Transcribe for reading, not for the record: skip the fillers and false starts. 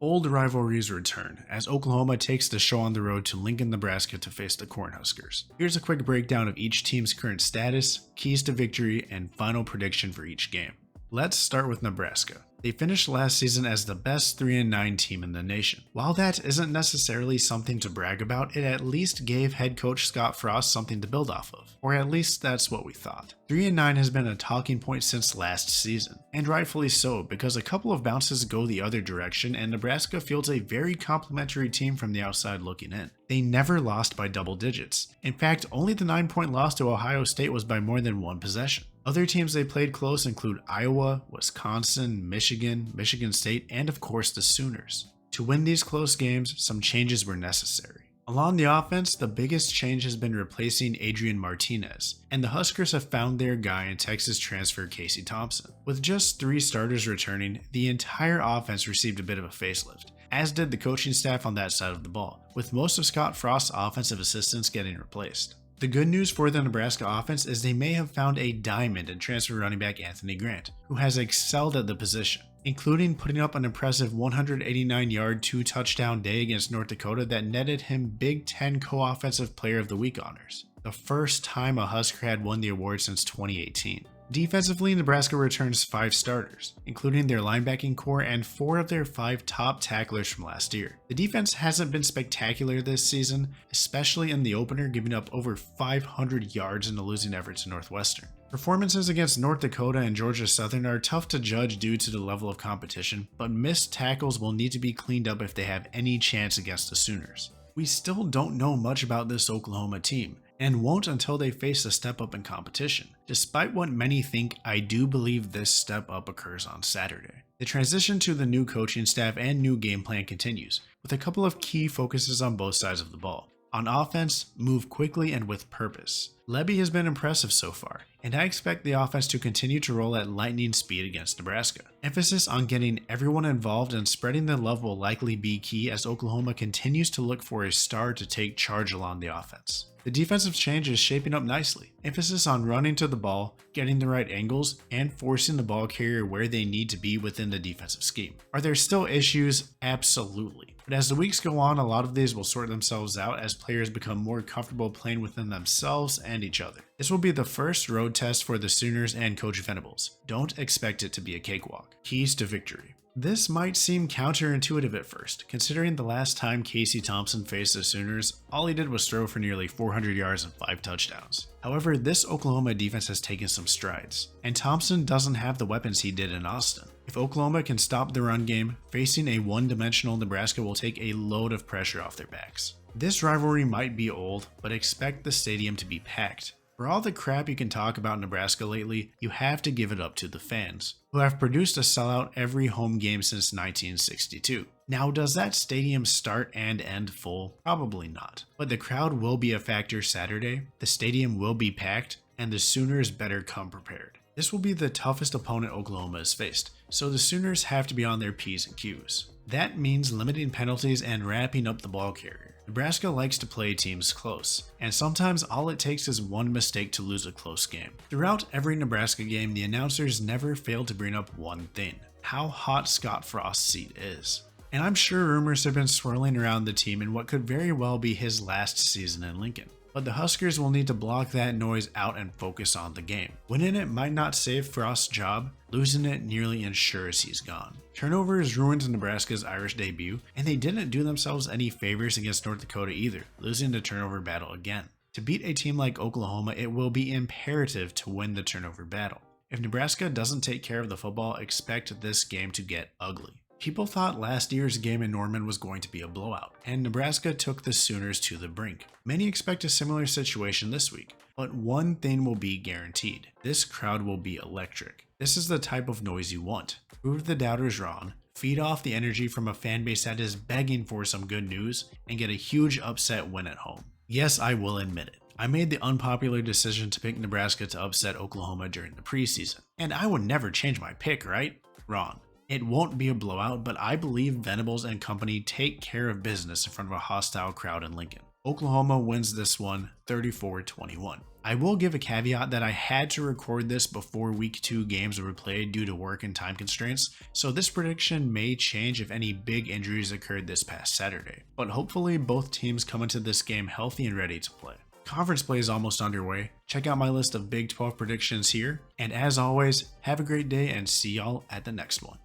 Old rivalries return as Oklahoma takes the show on the road to Lincoln, Nebraska to face the Cornhuskers. Here's a quick breakdown of each team's current status, keys to victory, and final prediction for each game. Let's start with Nebraska. They finished last season as the best 3-9 team in the nation. While that isn't necessarily something to brag about, it at least gave head coach Scott Frost something to build off of. Or at least that's what we thought. 3-9 has been a talking point since last season, and rightfully so, because a couple of bounces go the other direction and Nebraska fields a very complimentary team from the outside looking in. They never lost by double digits. In fact, only the 9-point loss to Ohio State was by more than one possession. Other teams they played close include Iowa, Wisconsin, Michigan, Michigan State, and of course the Sooners. To win these close games, some changes were necessary. Along the offense, the biggest change has been replacing Adrian Martinez, and the Huskers have found their guy in Texas transfer Casey Thompson. With just 3 starters returning, the entire offense received a bit of a facelift, as did the coaching staff on that side of the ball, with most of Scott Frost's offensive assistants getting replaced. The good news for the Nebraska offense is they may have found a diamond in transfer running back Anthony Grant, who has excelled at the position, including putting up an impressive 189-yard, 2-touchdown day against North Dakota that netted him Big Ten Co-Offensive Player of the Week honors, the first time a Husker had won the award since 2018. Defensively, Nebraska returns 5 starters, including their linebacking core and 4 of their 5 top tacklers from last year. The defense hasn't been spectacular this season, especially in the opener, giving up over 500 yards in the losing effort to Northwestern. Performances against North Dakota and Georgia Southern are tough to judge due to the level of competition, but missed tackles will need to be cleaned up if they have any chance against the Sooners. We still don't know much about this Oklahoma team, and won't until they face a step up in competition. Despite what many think, I do believe this step up occurs on Saturday. The transition to the new coaching staff and new game plan continues, with a couple of key focuses on both sides of the ball. On offense, move quickly and with purpose. Lebby has been impressive so far, and I expect the offense to continue to roll at lightning speed against Nebraska. Emphasis on getting everyone involved and spreading the love will likely be key as Oklahoma continues to look for a star to take charge along the offense. The defensive change is shaping up nicely. Emphasis on running to the ball, getting the right angles, and forcing the ball carrier where they need to be within the defensive scheme. Are there still issues? Absolutely. But as the weeks go on, a lot of these will sort themselves out as players become more comfortable playing within themselves and each other. This will be the first road test for the Sooners and Coach Venables. Don't expect it to be a cakewalk. Keys to victory. This might seem counterintuitive at first, considering the last time Casey Thompson faced the Sooners, all he did was throw for nearly 400 yards and 5 touchdowns. However, this Oklahoma defense has taken some strides, and Thompson doesn't have the weapons he did in Austin. If Oklahoma can stop the run game, facing a one-dimensional Nebraska will take a load of pressure off their backs. This rivalry might be old, but expect the stadium to be packed. For all the crap you can talk about Nebraska lately, you have to give it up to the fans, who have produced a sellout every home game since 1962. Now, does that stadium start and end full? Probably not. But the crowd will be a factor Saturday, the stadium will be packed, and the Sooners better come prepared. This will be the toughest opponent Oklahoma has faced, so the Sooners have to be on their P's and Q's. That means limiting penalties and wrapping up the ball carrier. Nebraska likes to play teams close, and sometimes all it takes is one mistake to lose a close game. Throughout every Nebraska game, the announcers never fail to bring up one thing: how hot Scott Frost's seat is. And I'm sure rumors have been swirling around the team in what could very well be his last season in Lincoln. But the Huskers will need to block that noise out and focus on the game. Winning it might not save Frost's job, losing it nearly ensures he's gone. Turnovers ruined Nebraska's Irish debut, and they didn't do themselves any favors against North Dakota either, losing the turnover battle again. To beat a team like Oklahoma, it will be imperative to win the turnover battle. If Nebraska doesn't take care of the football, expect this game to get ugly. People thought last year's game in Norman was going to be a blowout, and Nebraska took the Sooners to the brink. Many expect a similar situation this week, but one thing will be guaranteed: this crowd will be electric. This is the type of noise you want. Prove the doubters wrong, feed off the energy from a fan base that is begging for some good news, and get a huge upset win at home. Yes, I will admit it. I made the unpopular decision to pick Nebraska to upset Oklahoma during the preseason, and I would never change my pick, right? Wrong. It won't be a blowout, but I believe Venables and company take care of business in front of a hostile crowd in Lincoln. Oklahoma wins this one 34-21. I will give a caveat that I had to record this before week 2 games were played due to work and time constraints, so this prediction may change if any big injuries occurred this past Saturday. But hopefully both teams come into this game healthy and ready to play. Conference play is almost underway. Check out my list of Big 12 predictions here, and as always, have a great day and see y'all at the next one.